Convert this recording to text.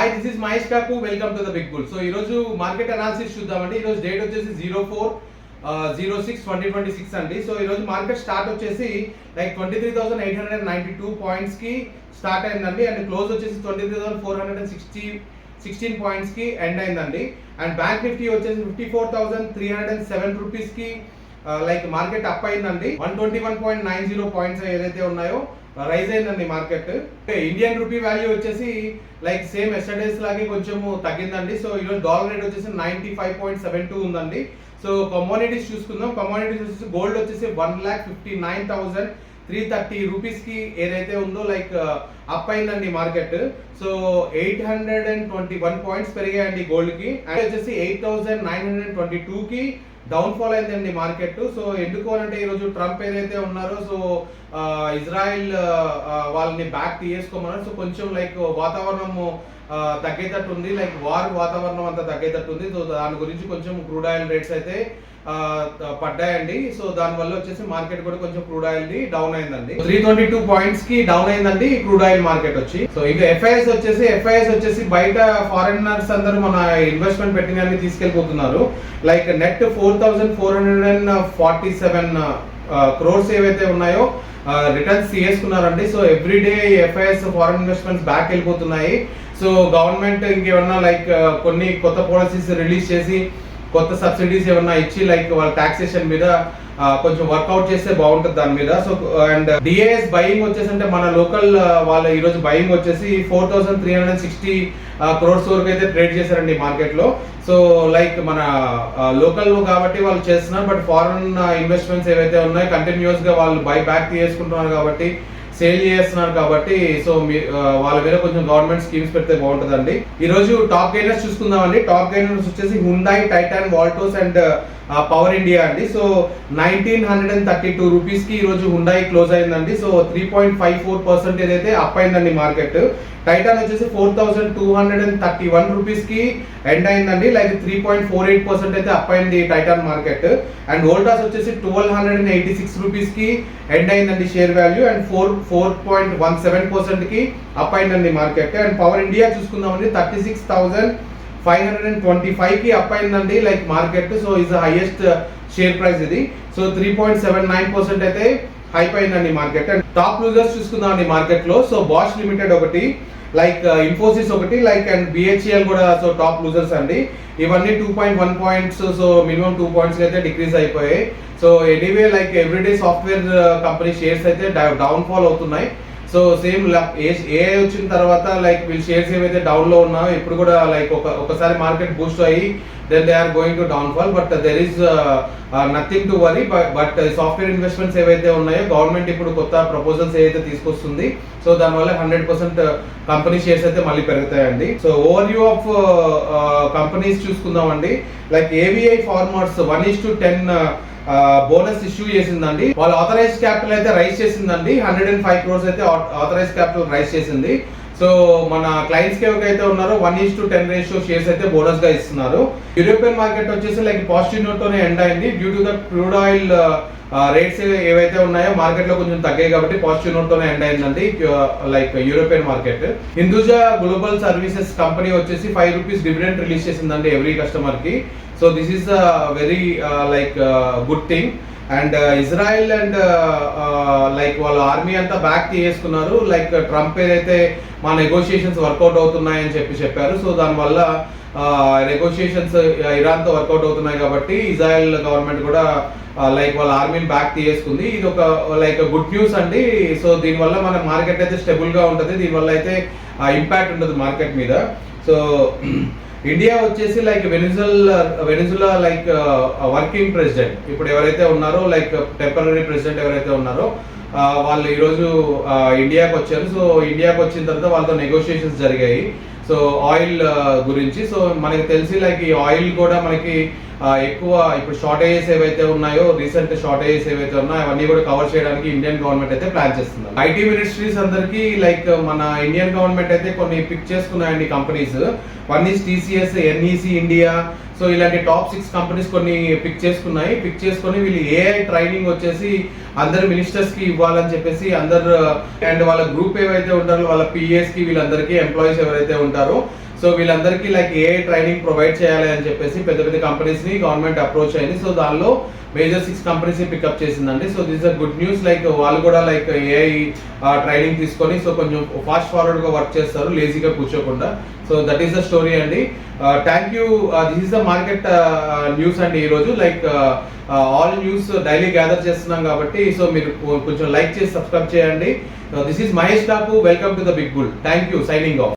Hi this is Mahesh Kaku welcome to the big bull. So ఈ రోజు market analysis చూద్దామండి. ఈ రోజు డేట్ వచ్చేసి 04/06/2026 అండి. సో ఈ రోజు మార్కెట్ స్టార్ట్ వచ్చేసి లైక్ 23,892 పాయింట్స్ కి స్టార్ట్ అయిందండి అండ్ క్లోజ్ వచ్చేసి 23,416 పాయింట్స్ కి ఎండ్ అయిందండి. అండ్ బ్యాంక్ నిఫ్టీ వచ్చేసి 54,307 రూపీస్ కి లైక్ మార్కెట్ అప్ అయిందండి. 121.90 పాయింట్స్ ఏదైతే ఉన్నాయో రైజ్ అయిందండి మార్కెట్. ఇండియన్ రూపీ వాల్యూ వచ్చేసి లైక్ సేమ్ ఎస్టర్డేస్ లాగే కొంచెం తగ్గిందండి. సో ఈరోజు డాలర్ రేట్ వచ్చేసి 95.72 ఉందండి. సో కమోడిటీస్ చూసుకుందాం. కమోడిటీస్ వచ్చేసి గోల్డ్ వచ్చేసి 1,59,330 రూపీస్ కి ఏదైతే ఉందో లైక్ అప్ అయిందండి మార్కెట్. సో 821 పాయింట్స్ పెరిగాయండి గోల్డ్ కి. అండ్ వచ్చేసి 8,922 కి డౌన్ ఫాల్ అయిందండి మార్కెట్. సో ఎందుకు అంటే ఈరోజు ట్రంప్ ఏదైతే ఉన్నారో సో ఇజ్రాయిల్ వాళ్ళని బ్యాక్ తీసుకోమన్నారు. సో కొంచెం లైక్ వాతావరణం తగ్గేటట్టు ఉంది, లైక్ వార్ వాతావరణం అంతా తగ్గేటట్టు ఉంది. సో దాని గురించి కొంచెం క్రూడ్ ఆయిల్ రేట్స్ అయితే పడ్డాయండి. సో దాని వల్ల వచ్చేసి మార్కెట్ కూడా కొంచెం క్రూడ్ ఆయిల్ ది డౌన్ అయిందండి. 322 పాయింట్స్ కి డౌన్ అయిందండి క్రూడ్ ఆయిల్ మార్కెట్ వచ్చి. సో ఇంకా ఎఫ్ఐఎస్ వచ్చేసి బయట ఫారినర్స్ అందరూ మన ఇన్వెస్ట్మెంట్ పెట్టిన తీసుకెళ్లిపోతున్నారు. లైక్ నెట్ 4,447 క్రోర్స్ ఏవైతే ఉన్నాయో రిటర్న్స్ తీసుకున్నారండి. So everyday FIs foreign investments back వెళ్ళిపోతున్నాయి. సో గవర్నమెంట్ ఇంకేమన్నా లైక్ కొన్ని కొత్త పాలసీస్ రిలీజ్ చేసి కొత్త సబ్సిడీస్ ఏమన్నా ఇచ్చి లైక్ వాళ్ళ టాక్సేషన్ మీద కొంచెం వర్కౌట్ చేస్తే బాగుంటుంది దాని మీద. సో అండ్ డిఏఎస్ బయింగ్ వచ్చేసి అంటే మన లోకల్ వాళ్ళ ఈ రోజు బయింగ్ వచ్చేసి 4,360 క్రోర్స్ వరకు అయితే ట్రేడ్ చేశారండి మార్కెట్ లో. సో లైక్ మన లోకల్ కాబట్టి వాళ్ళు చేస్తున్నారు, బట్ ఫారెన్ ఇన్వెస్ట్మెంట్స్ ఏవైతే ఉన్నాయో కంటిన్యూస్ గా వాళ్ళు బై బ్యాక్ చేసుకుంటున్నారు కాబట్టి సేల్ చేస్తున్నారు కాబట్టి సో వాళ్ళ మీద కొంచెం గవర్నమెంట్ స్కీమ్స్ పెడితే బాగుంటుందండి. ఈ రోజు టాప్ గెయినర్స్ చూసుకుందామండి. టాప్ గెయినర్స్ వచ్చేసి Hyundai, Titan, Voltas and power India అండి. సో 1,932 రూపీస్ కి ఈ రోజు హుండాయ్ క్లోజ్ అయిందండి. సో 3.54% ఏదైతే అప్ అయిందండి మార్కెట్. టైటాన్ వచ్చేసి 4,231 రూపీస్ కి ఎండ్ అయిందండి, లైక్ 3.48% అయితే అప్ అయింది టైటాన్ మార్కెట్. అండ్ వోల్టాస్ వచ్చేసి 1,286 రూపీస్ కి ఎండ్ అయిందండి షేర్ వాల్యూ అండ్ 4.17% కి అప్ అయిందండి మార్కెట్. అండ్ పవర్ ఇండియా చూసుకుందామండి 36,525 కి అప్ అయిందండి like market. So is the highest share price ఇది. సో 3.79% అయితే హైప్ అయిందండి మార్కెట్. అండ్ టాప్ లూజర్స్ చూసుకుందామండి మార్కెట్ లో. సో బాష్ లిమిటెడ్ ఒకటి, లైక్ ఇన్ఫోసిస్ ఒకటి, లైక్ అండ్ బిహెచ్ఎల్ కూడా సో టాప్ లూజర్స్ అండి. ఇవన్నీ 2.1 పాయింట్స్, సో మినిమం 2 పాయింట్స్ అయితే డిక్రీజ్ అయిపోయాయి. So anyway like everyday software company shares అయితే డౌన్ ఫాల్ అవుతున్నాయి. సో సేమ్ ఏ వచ్చిన తర్వాత లైక్ వీళ్ళ షేర్స్ ఏవైతే డౌన్ లో ఉన్నాయో ఇప్పుడు కూడా లైక్ ఒకసారి మార్కెట్ బూస్ట్ అయ్యి then they are going to downfall, but there is nothing to worry. But software investments ఏవైతే ఉన్నాయో గవర్నమెంట్ ఇప్పుడు కొత్త ప్రపోజల్స్ ఏవైతే తీసుకొస్తుంది, సో దానివల్ల 100% కంపెనీ షేర్స్ అయితే మళ్ళీ పెరుగుతాయండి. So over view of companies చూసుకుందామండి. Like AVI farmers 1:10 bonus issue చేసిందండి. వాళ్ళ ఆథరైజ్ క్యాపిటల్ అయితే రైజ్ చేసిందండి. 105 క్రోర్స్ అయితే ఆథరైజ్ క్యాపిటల్ రైజ్ చేసింది. సో మన క్లయింట్స్ కి ఎవరైతే ఉన్నారో 1:10 రేషియో షేర్స్ అయితే బోనస్ గా ఇస్తున్నారు. యూరోపియన్ మార్కెట్ వచ్చేసి లైక్ పాజిటివ్ నోట్ తోనే ఎండ్ అయింది. Due to the crude oil rates ఏవైతే ఉన్నాయో మార్కెట్ లో కొంచెం తగ్గాయి కాబట్టి పాజిటివ్ నోట్ తోనే ఎండ్ అయిందండి like European market. Hinduja global services company వచ్చేసి 5 రూపీస్ డివిడెండ్ రిలీజ్ చేసిందండి ఎవ్రీ కస్టమర్ కి. So this is very like good thing. And Israel and like వాళ్ళ ఆర్మీ అంతా బ్యాక్ తీసుకున్నారు. లైక్ ట్రంప్ ఏదైతే మా నెగోషియేషన్స్ వర్కౌట్ అవుతున్నాయని చెప్పారు. సో దానివల్ల నెగోషియేషన్స్ ఇరాన్ తో వర్కౌట్ అవుతున్నాయి కాబట్టి ఇజ్రాయెల్ గవర్నమెంట్ కూడా లైక్ వాళ్ళ ఆర్మీని బ్యాక్ తీసుకుంది. ఇది ఒక లైక్ గుడ్ న్యూస్ అండి. సో దీనివల్ల మన మార్కెట్ అయితే స్టెబుల్ గా ఉంటుంది, దీనివల్ల అయితే ఇంపాక్ట్ ఉండదు మార్కెట్ మీద. సో ఇండియా వచ్చేసి like Venezuela like working president ఇప్పుడు ఎవరైతే ఉన్నారో లైక్ టెంపరరీ ప్రెసిడెంట్ ఎవరైతే ఉన్నారో వాళ్ళు ఈరోజు ఇండియాకి వచ్చారు. సో ఇండియాకి వచ్చిన తర్వాత వాళ్ళతో నెగోషియేషన్స్ జరిగాయి సో ఆయిల్ గురించి. సో మనకి తెలిసి లైక్ ఈ ఆయిల్ కూడా మనకి ఎక్కువ ఇప్పుడు షార్టేజెస్ ఏవైతే ఉన్నాయో, రీసెంట్ షార్టేజెస్ ఏవైతే ఉన్నాయో అవన్నీ కూడా కవర్ చేయడానికి ఇండియన్ గవర్నమెంట్ అయితే ప్లాన్ చేస్తుంది. ఐటీ మినిస్ట్రీస్ అందరికి లైక్ మన ఇండియన్ గవర్నమెంట్ అయితే కొన్ని పిక్ చేసుకున్నాయండి companies. One is TCS, NEC India. So ఇలాంటి టాప్ 6 కంపెనీస్ కొన్ని పిక్ చేసుకొని వీళ్ళు ఏఐ ట్రైనింగ్ వచ్చేసి అందరు మినిస్టర్స్ కి ఇవ్వాలని చెప్పేసి అందరు అండ్ వాళ్ళ గ్రూప్ ఏవైతే ఉంటారో వాళ్ళ పిఎస్ కి వీళ్ళందరికీ ఎంప్లాయీస్ ఎవరైతే ఉంటారో సో వీళ్ళందరికీ లైక్ ఏ ట్రైనింగ్ ప్రొవైడ్ చేయాలి అని చెప్పేసి పెద్ద పెద్ద కంపెనీస్ ని గవర్నమెంట్ అప్రోచ్ అయింది. సో దానిలో మేజర్ 6 కంపెనీస్ ని పికప్ చేసిందండి. So this a good news. Like వాళ్ళు కూడా లైక్ ఏఐ ట్రైనింగ్ తీసుకొని సో కొంచెం ఫాస్ట్ ఫార్వర్డ్ గా వర్క్ చేస్తారు, లేజీగా కూర్చోకుండా. So that is the story అండి. Thank you. This is the market news అండి ఈరోజు. Like all news daily gather చేస్తున్నాం కాబట్టి సో మీరు కొంచెం లైక్ చేసి సబ్స్క్రైబ్ చేయండి. దిస్ ఈస్ మహేష్ టాపు. Welcome to the big bull. Thank you. Signing of.